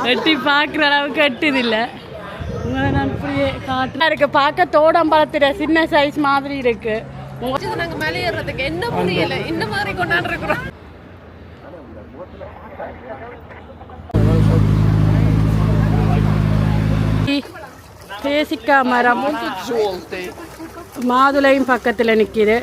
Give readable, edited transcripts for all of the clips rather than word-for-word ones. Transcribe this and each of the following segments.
வெட்டி பார்க்குற அளவுக்கு எட்டுதில்லை. உங்களை நான் இப்படியே காட்டுறேன் இருக்கு. பார்க்க தோடம்பழத்துல சின்ன சைஸ் மாதிரி இருக்கு. நாங்கள் மேலே ஏறுறதுக்கு என்ன புரியல, இந்த மாதிரி கொண்டாடுறோம். தேசிக்காய் மரம் மாதுளையும் பக்கத்தில் நிற்கிது.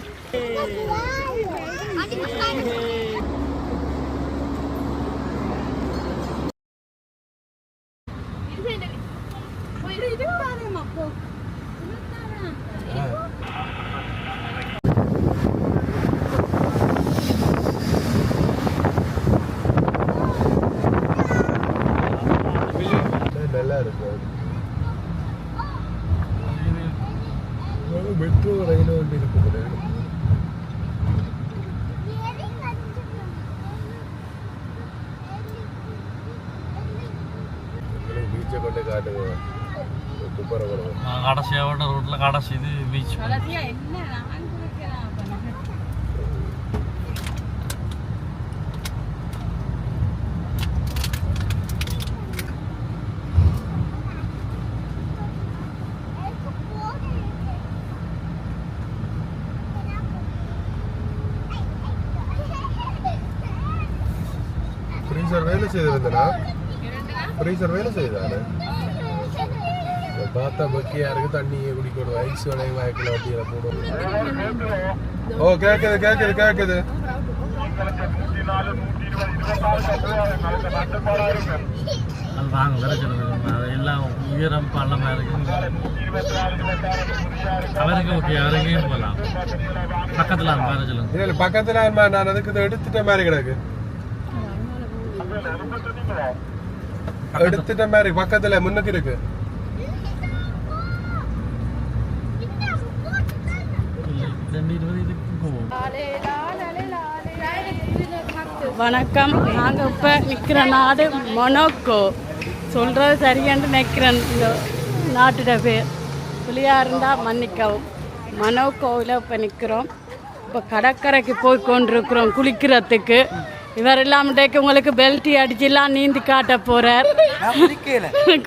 மெட்ரோ ரயில் வந்து இருக்குது. பீச்சை கொண்டு காட்டுங்க. கடைசியோட ரோட்ல கடைசி இது பீச். ஃப்ரீசர் வேலை செய்திருந்தா ஃப்ரீசர் வேலை செய்தாரு. பார்த்தா பக்கியா இருக்கு. தண்ணியை குடிக்கணும். ஐஸ் வளைய வாய்க்கில் வட்டியில போடும். ஓ கேட்குது கேட்குது கேட்குது. அது வாங்க வேற சொல்லுங்க. எல்லாம் உயரம் பள்ளமாக இருக்கு. அவருக்கு ஓகே, அவருக்கே போகலாம். பக்கத்தில் வேற சொல்லுங்க. இல்லை பக்கத்தில் நான் அதுக்கு எடுத்துட்ட மாதிரி கிடக்கு. எடுத்துட்ட மாதிரி பக்கத்துல முன்னுக்கு இருக்கு. வணக்கம். நாங்கள் இப்போ நிற்கிற நாடு மொனாக்கோ. சொல்கிறது சரியான்னு நிற்கிறேன். இந்த நாட்டோட பேர் புளியாக இருந்தால் மன்னிக்கவும். மொனாக்கோவில் இப்போ நிற்கிறோம். இப்போ கடற்கரைக்கு போய் கொண்டிருக்கிறோம் குளிக்கிறதுக்கு. இவர் இல்லாமட்டேக்கு உங்களுக்கு பெல்ட்டி அடிச்சுலாம் நீந்தி காட்ட போகிறார்.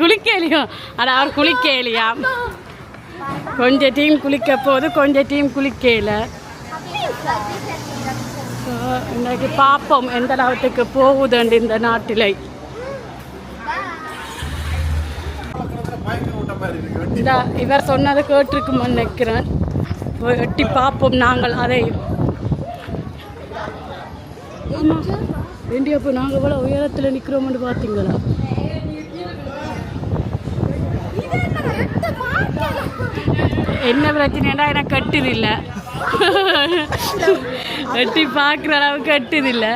குளிக்கலையும் ஆனால் அவர் குளிக்கலையா. கொஞ்சம் டீம் குளிக்க போகுது, கொஞ்சம் டீம் குளிக்கல. இன்னைக்கு பார்ப்போம் எந்த அளவுக்கு போகுதுண்டு இந்த நாட்டில். இந்த இவர் சொன்னதை கேட்டிருக்குமான்னு நினைக்கிறேன். எட்டி பார்ப்போம் நாங்கள் அதை. வேண்டிய அப்போ நாங்கள் எவ்வளோ உயரத்தில் நிற்கிறோம்னு பார்த்தீங்களா? என்ன பிரச்சனைடா எனக்கு கட்டுதில்லை. எட்டி பார்க்குற அளவுக்கு கட்டுதில்லை.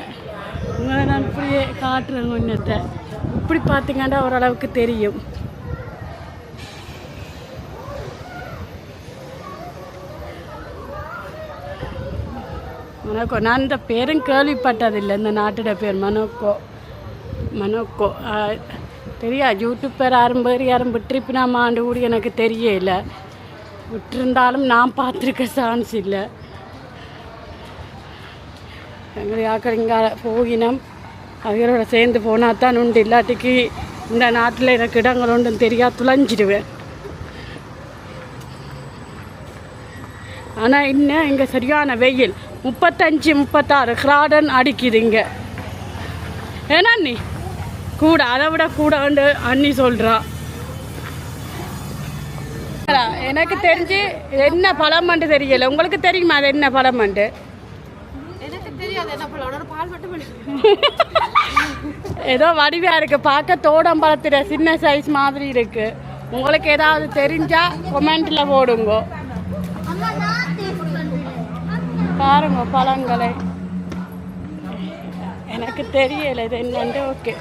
உங்களை நான் இப்படியே காட்டுறேன். கொஞ்சத்தை இப்படி பார்த்தீங்கன்னா ஓரளவுக்கு தெரியும். மொனாக்கோ. நான் இந்த பேரும் கேள்விப்பட்டதில்லை. இந்த நாட்டோட பேர் மொனாக்கோ. மொனாக்கோ தெரியா. யூடியூப் பேர் யாரும் பேர் யாரும் விட்டுருப்பினாமா ஆண்டு கூட எனக்கு தெரியல. விட்டுருந்தாலும் நான் பார்த்துருக்க சான்ஸ் இல்லை. எங்களை ஆக்கள் இங்கே போகினோம். அவங்களோட சேர்ந்து போனால் தான் உண்டு. இல்லாட்டிக்கு இந்த நாட்டில் எனக்கு இடங்கள் ஒன்றும் தெரியா துளைஞ்சிடுவேன். ஆனால் இன்னும் இங்கே சரியான வெயில். 35-36 கிராடன் அடிக்குது இங்கே. ஏன்னா அண்ணி கூட அதை விட கூட வந்து அண்ணி சொல்கிறா. எனக்கு தெரிஞ்சு என்ன பழமண்டு தெரியல. உங்களுக்கு தெரியுமா அது என்ன பழமண்டு? ஏதோ வடிவாக இருக்குது. பார்க்க தோடம்பழத்துல சின்ன சைஸ் மாதிரி இருக்குது. உங்களுக்கு ஏதாவது தெரிஞ்சால் கொமெண்ட்டில் போடுங்க. பாருங்க பழங்களை. எனக்கு தெரியல இது என்னண்டு. ஓகே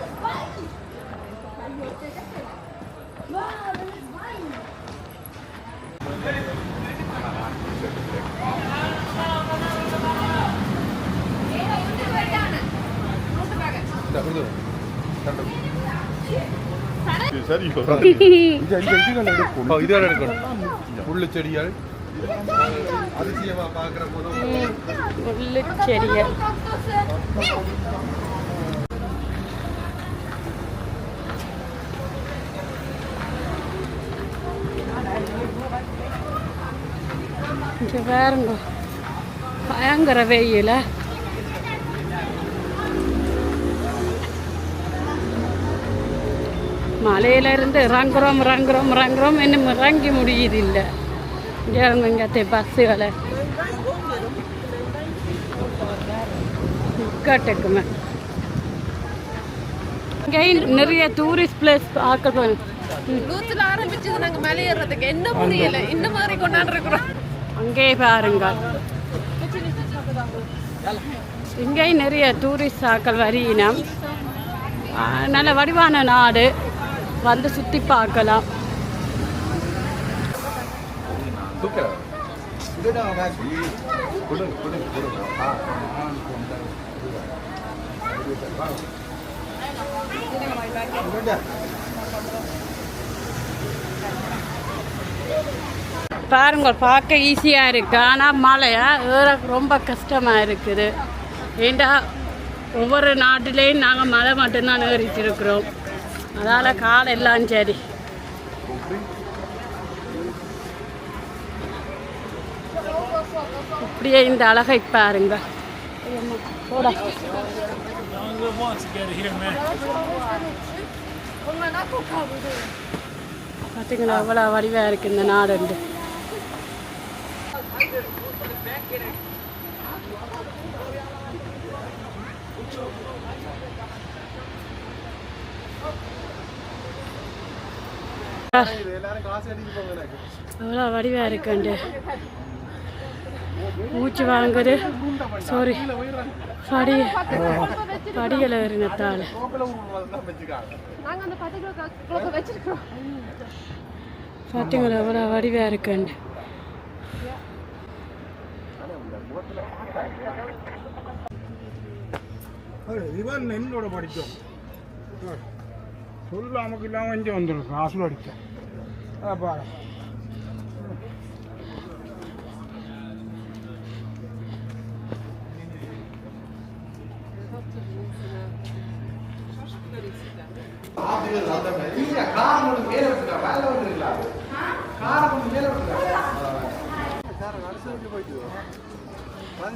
இதோட எடுக்கணும். முள்ளு செடியால் அதிசயமா பார்க்குற போது முள்ளு செடியால் இங்கே வேறுங்க பயங்கர வெயில. மலையிலேருந்து இறங்குறோம் இன்னும் இறங்கி முடியுது இல்லை. இங்கே இங்கே பஸ்ஸுகளை கட்டுக்குமே. இங்கே நிறைய டூரிஸ்ட் பிளேஸ் பார்க்க போகணும். நூத்துல ஆரம்பிச்சது நாங்க மலை ஏறுறதுக்கு என்ன புரியல. இந்த மாதிரி கொண்டாடுறோம். அங்கே பாருங்க, இங்கேயும் நிறைய டூரிஸ்ட் ஆக்கள் வரியினம். நல்ல வடிவான நாடு, வந்து சுற்றி பார்க்கலாம். பாருங்க, பார்க்க ஈஸியாக இருக்குது, ஆனால் மழையா ஏற ரொம்ப கஷ்டமாக இருக்குது. ஏண்டா ஒவ்வொரு நாட்டிலையும் நாங்கள் மழை மட்டும்தான் ஏறிட்டு இருக்கிறோம். அதால் காலம் எல்லாம் சரி. இப்படியே இந்த அழகை பாருங்க. போட பார்த்தீங்களா எவ்வளோ வடிவாக இருக்குது இந்த நாடு. எவ்வளோ வடிவாக இருக்குண்டு. மூச்சு வாங்குது. சாரி, படிகளை ஏறினத்தால் பார்த்தீங்களா எவ்வளோ வடிவாக இருக்குண்டு. என்னோட படித்தோம் சொல்லாமக்கு இல்லாமல் இங்கே வந்துடும். காசுல அடித்தேன். பாரு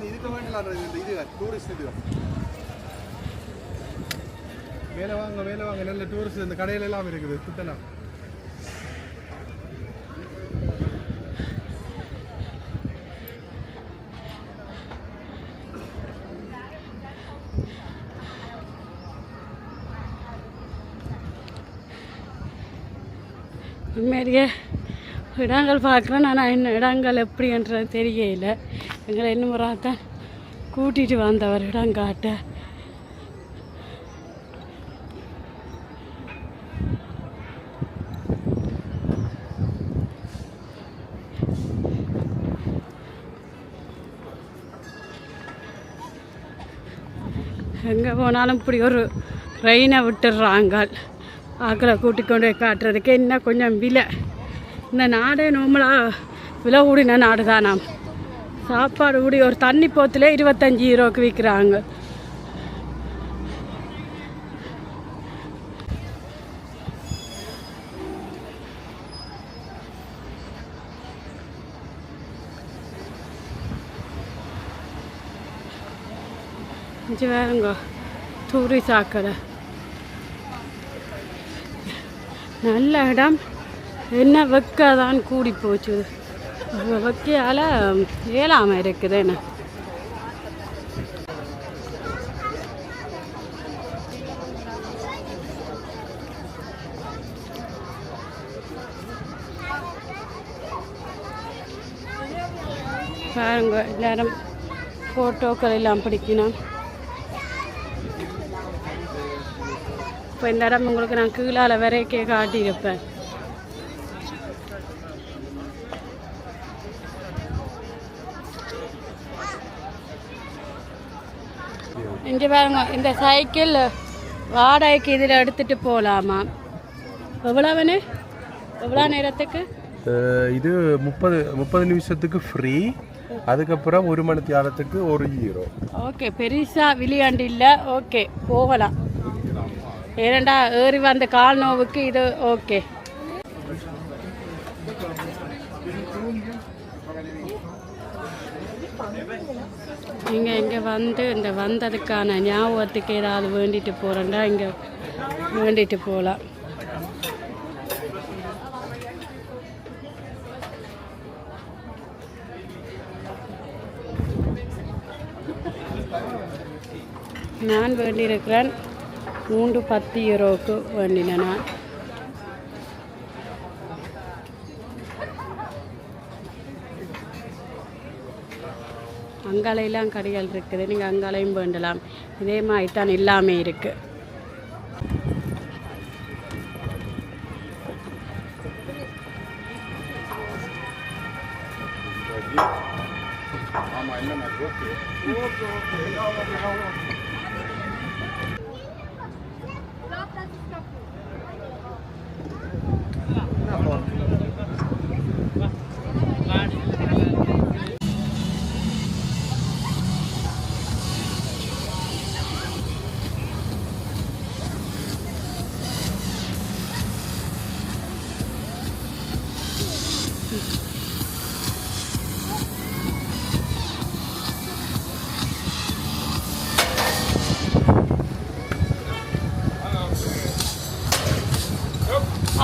இதுக்கு வேண்டிய இது டூரிஸ்ட் இது மேலே வாங்க நல்ல டூரிஸ்ட் இந்த கடையில எல்லாம் இருக்குது சுத்தலாம். உண்மையிலேயே இடங்கள் பார்க்குறேன். ஆனால் இன்னும் இடங்கள் எப்படின்றது தெரியல. எங்களை இன்னும் ஒரு தான் கூட்டிகிட்டு வந்தவர் இடம் காட்ட. எங்கே போனாலும் இப்படி ஒரு ரெயினை விட்டுடுறாங்க. ஆக்களை கூட்டிக் கொண்டு போய் காட்டுறதுக்கு இன்னும் கொஞ்சம் விலை. இந்த நாடே நார்மலாக விலை கூடின நாடு தான். நாம் சாப்பாடு கூடி ஒரு தண்ணி போத்தில் 25 யூரோக்கு விற்கிறாங்க. இங்கே வேறுங்க டூரிஸ்ட் ஆக்களை. நல்ல இடம், என்ன வெக்காதான் கூடி போச்சு. வெக்கையால் ஏலாமல் இருக்குது. என்ன பாருங்க, எல்லாரும் ஃபோட்டோக்கள் எல்லாம் பிடிக்கணும். இப்போ இந்த இடம் உங்களுக்கு நான் கீழால் வரைக்கே காட்டியிருப்பேன். இங்கே பாருங்க, இந்த சைக்கிள் வாடகைக்கு இதில் எடுத்துகிட்டு போகலாமா? எவ்வளோ நேரத்துக்கு? இது 30 நிமிஷத்துக்கு ஃப்ரீ. அதுக்கப்புறம் 1 மணி நேரத்துக்கு 1 யூரோ. ஓகே, பெருசாக விளையாண்டு இல்லை. ஓகே, போகலாம். ஏனண்டா ஏறி வந்த கால் நோவுக்கு இது ஓகே. நீங்கள் இங்கே வந்து இந்த வந்ததுக்கான ஞாபகத்துக்கு ஏதாவது வேண்டிட்டு போகிறேன்டா இங்கே வேண்டிட்டு போகலாம். நான் வேண்டியிருக்கிறேன் 310 யூரோவுக்கு வேண்டினேன் நான். அங்காலையெல்லாம் கடைகள் இருக்குது, நீங்கள் அங்காலையும் வேண்டலாம். இதே மாதிரி தான் எல்லாமே இருக்குது.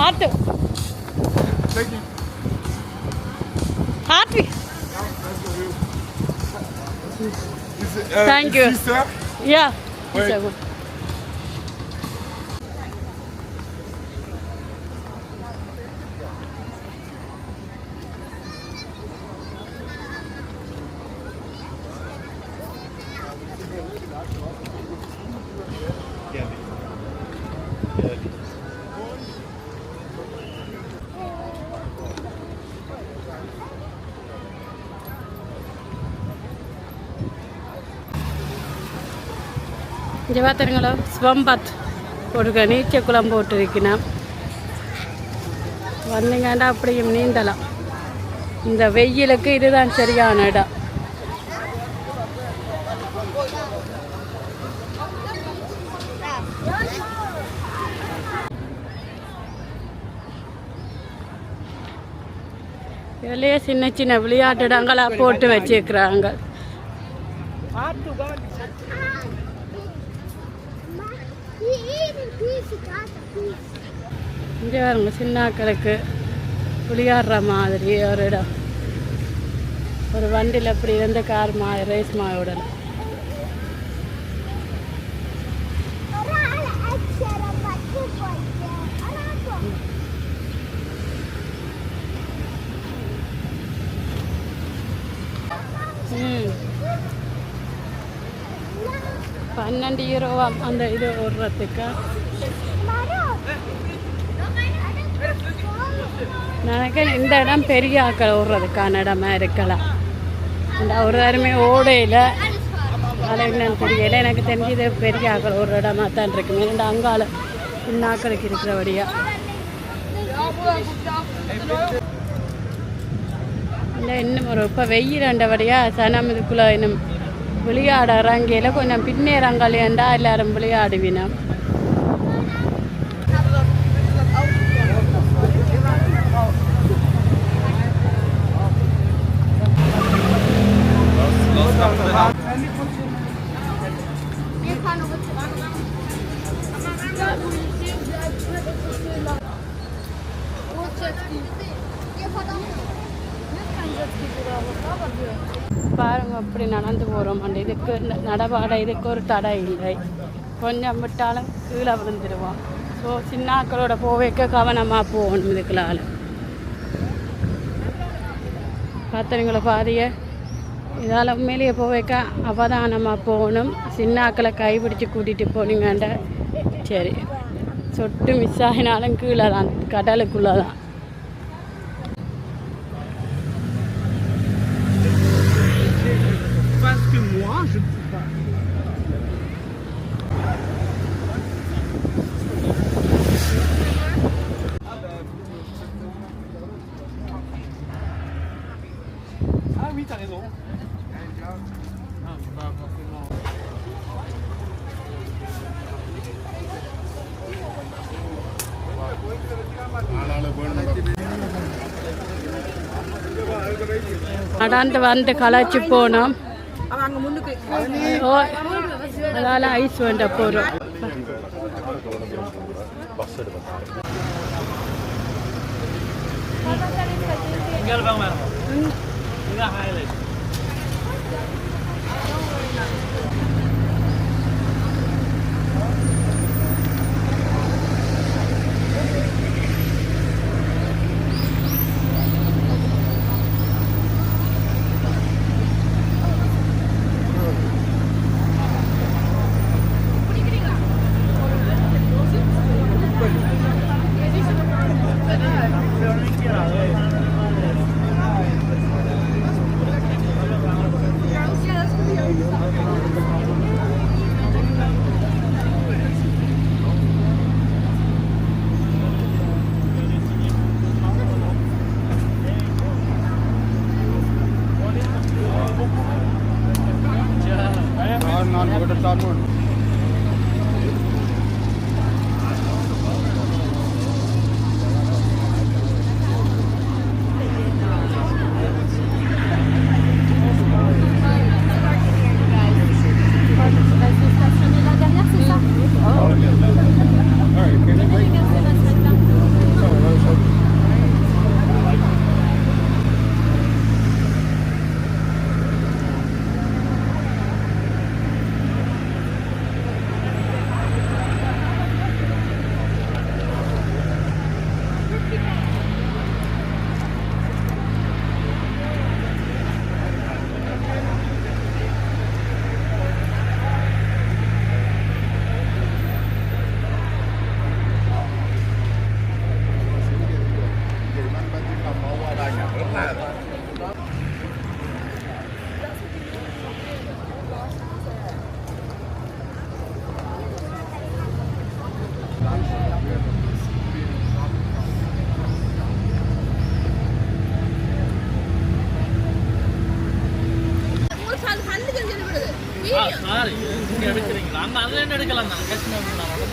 ஆட்டு ஆட்டு Thank you. Yeah. It's a good. இங்கே பார்த்துருங்களோ ஸ்வம்பாத் போட்டுக்க நீச்சல் குளம் போட்டிருக்கணும். வந்தீங்கன்னா அப்படியும் நீந்தலாம். இந்த வெயிலுக்கு இதுதான் சரியான இடம். இதுலேயே சின்ன சின்ன விளையாட்டு இடங்களாக போட்டு வச்சுருக்குறாங்க. இங்கே பாருங்க சின்னாக்களுக்கு விளையாடுற மாதிரி ஒரு இடம். ஒரு வண்டியில் அப்படி இருந்த கார் மாதிரி ரேஸ் மாதிரி விடலாம். €12 அந்த இது ஓடுறதுக்கு. நினைக்கிறேன் இந்த இடம் பெரிய ஆக்கள் ஓடுறதுக்கான இடமா இருக்கலாம். இந்த ஒரு இடமே ஓடையில் அதை என்னன்னு தெரியல. எனக்கு தெரிஞ்சது பெரிய ஆக்கள் ஒரு இடமா தான் இருக்குமே. ரெண்டு அங்கால இன்னாக்களுக்கு இருக்கிறபடியா இல்லை இன்னும் ஒரு இப்போ வெயில் ரெண்டபடியா சனம் இதுக்குள்ளே இன்னும் விளையாட இறங்கையில் கொஞ்சம் பின்னேறங்காலேண்டா எல்லாரும் விளையாடுவினோம். பாருங்க அப்படி நடந்து போகிறோம். அந்த இதுக்கு நடபாட இதுக்கு ஒரு தடை இல்லை. கொஞ்சம் விட்டாலும் கீழே விழுந்துடுவோம். ஸோ சின்னாக்களோட போவைக்க கவனமாக போகணும். இதுக்குள்ளால் பார்த்துறீங்களா பாதிய இதால் உண்மையிலேயே போவைக்க அவதானமாக போகணும். சின்னாக்களை கைப்பிடிச்சு கூட்டிகிட்டு போனீங்கண்ட சரி சொட்டு மிஸ் ஆகினாலும் கீழே தான் கடலுக்குள்ளே தான். Oui, t'as raison. நடந்து வந்து களைச்சி போனோம். ஓ அதால் ஐஸ் வேண்ட போகிறோம்.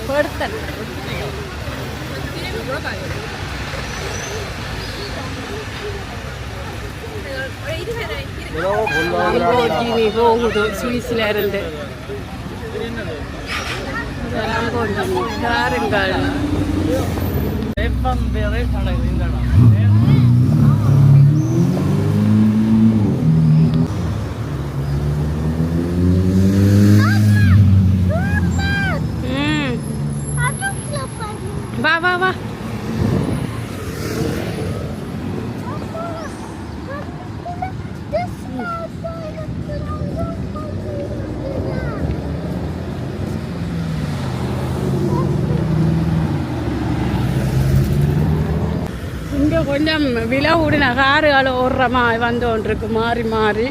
படுத்தல் லம்போர்கினி போகுது சுவிஸ்ல இருந்து. லம்போர்கினி காருங்கள். வா வா வா. இங்கே கொஞ்சம் விலை கூடின காருகள் ஓடுற மாதிரி வந்து கொண்டிருக்கு மாறி மாறி.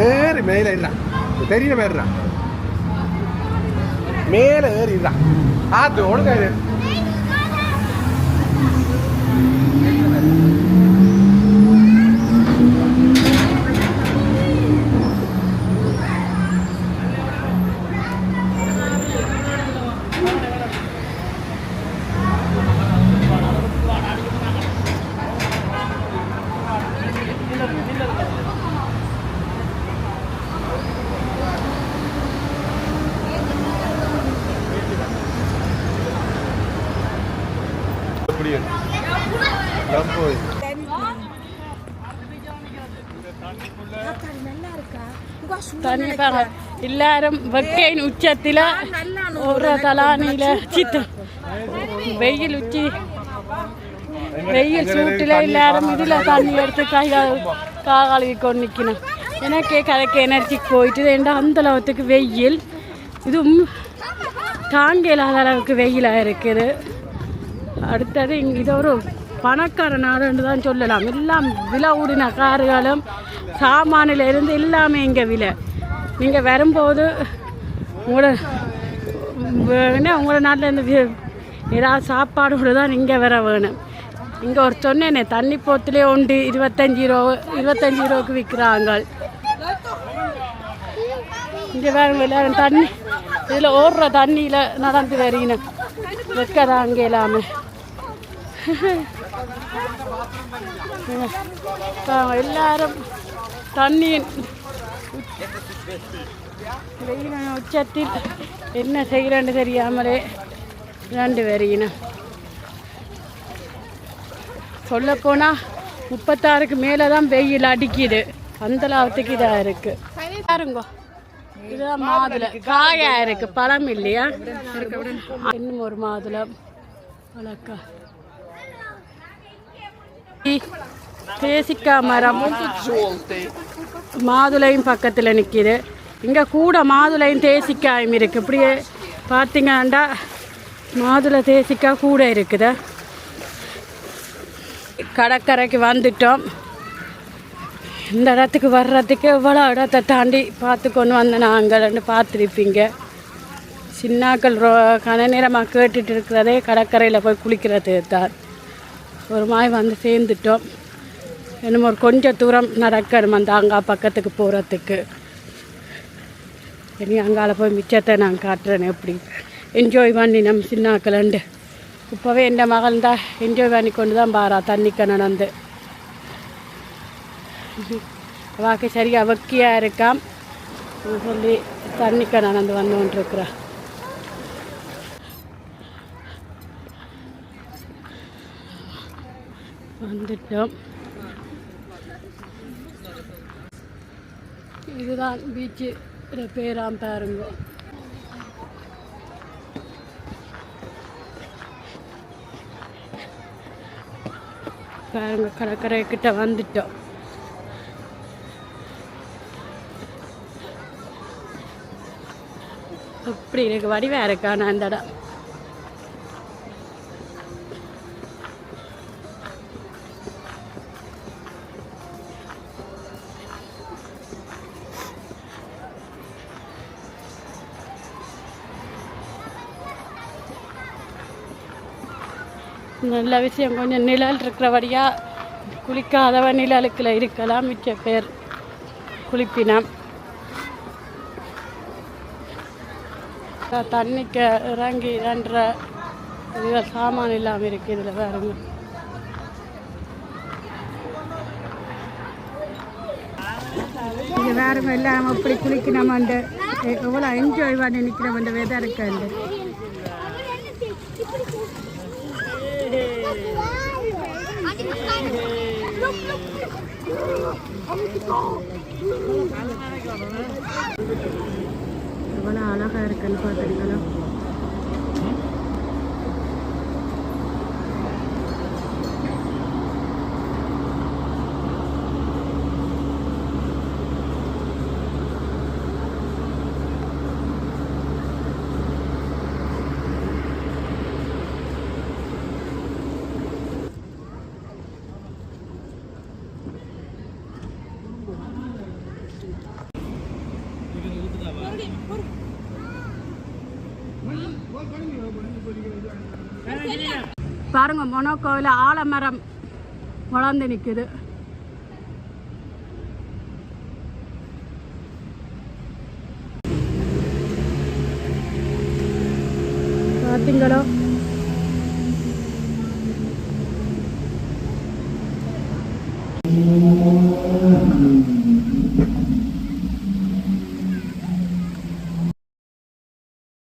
ஏறி மேல இல்ல தெரியல மேல மேல ஏறி இல்ல அது ஒழுங்கா தண்ணி பாருங்க எல்லாரும் வெக்கையின் உச்சத்தில் ஒரு தலானியில சித்தம் வெயில் உச்சி வெயில் சூட்டில் எல்லாரும் இதில் தண்ணி எடுத்து காகழுவி கொண்டு நிற்கணும். எனக்கே கதைக்கு எனர்ஜிக்கு போயிட்டு ஏண்டா அந்த அளவுக்கு வெயில் இதுவும் தாங்க இல்லாத அளவுக்கு வெயிலாக இருக்குது. அடுத்தது இது ஒரு பணக்கார நாடுன்னு தான் சொல்லலாம். எல்லாம் விலை ஊடின கார்களும் சாமானிலிருந்து எல்லாமே இங்கே விலை. நீங்கள் வரும்போது உங்களோட நாட்டில் இருந்து ஏதாவது சாப்பாடு கூட தான் இங்கே வர வேணும். இங்கே ஒரு சொன்னேனே தண்ணி போத்துலேயே உண்டு 25 ரூபாய்க்கு விற்கிறாங்க. இங்கே வேறு எல்லாரும் தண்ணி இதில் ஓடுற தண்ணியில் நடந்து வரீங்க வைக்கதான் அங்கே இல்லாமல் எல்லாரும் தண்ணியின் வெயிலின் உச்சத்தில் என்ன செய்கிறேன்னு தெரியாமலே ரெண்டு வரீங்க. சொல்லப்போனால் 36க்கு மேலே தான் வெயில் அடிக்குது. அந்த லாபத்துக்கு இதாக இருக்குது பாருங்கோ. இதுதான் மாதுளை காயா இருக்கு, பழம் இல்லையா? இன்னும் ஒரு மாதுளை வளர்க்கா. தேசிக்காய் மரம் மாதுளையும் பக்கத்தில் நிற்கிது. இங்கே கூட மாதுளையும் தேசிக்காயும் இருக்குது. இப்படியே பார்த்தீங்கன்னா மாதுளை தேசிக்காய் கூட இருக்குது. கடற்கரைக்கு வந்துட்டோம். இந்த இடத்துக்கு வர்றதுக்கு எவ்வளோ இடத்தை தாண்டி பார்த்து கொண்டு வந்த நாங்கள்னு பார்த்துருப்பீங்க. சின்னாக்கள் கன நேரமாக கேட்டுட்டு இருக்கிறதே கடற்கரையில் போய் குளிக்கிறது தான். ஒரு மாதிரி வந்து சேர்ந்துட்டோம். இன்னும் ஒரு கொஞ்சம் தூரம் நடக்கணும் அந்த அங்கா பக்கத்துக்கு போகிறதுக்கு. இனி அங்கால போய் மிச்சத்தை நான் காட்டுறேன் எப்படி என்ஜாய் பண்ணி நம்ம சின்னாக்கள்ண்டு. இப்போவே என் மகள் தான் என்ஜாய் பண்ணி கொண்டு தான் பாரா தண்ணிக்க நடந்து. வாக்கு சரியாக வக்கியாக இருக்காம் சொல்லி தண்ணிக்க நடந்து வந்துருக்குறா. வந்துட்டோம். இதுதான் பீச்சு பேராம் பாருங்க. பாருங்க கடற்கரை கிட்ட வந்துட்டோம். அப்படி இருக்கு வடிவா இருக்கா நான் அந்த இடம். நல்ல விஷயம். கொஞ்சம் நிழல் இருக்கிறபடியாக குளிக்காதவன் நிழலுக்குள்ள இருக்கலாம். மிச்ச பேர் குளிப்பினான். தண்ணிக்கு இறங்கி இரண்ட இதுகள் சாமான் இல்லாமல் இருக்குது. இதில் பாருங்க. இங்கே வேறுங்க எல்லாம் அப்படி குளிக்கணுமாண்டு எவ்வளோ என்ஜாய் பண்ணி நிற்கிறோம். அந்த வெதர் இருக்காண்டு எவ்வளோ அழகாக இருக்குன்னு பார்த்துருங்களா. பாருங்க மொனோக்கோவில் ஆலமரம் வளர்ந்து நிற்குது. பார்த்தீங்களோ?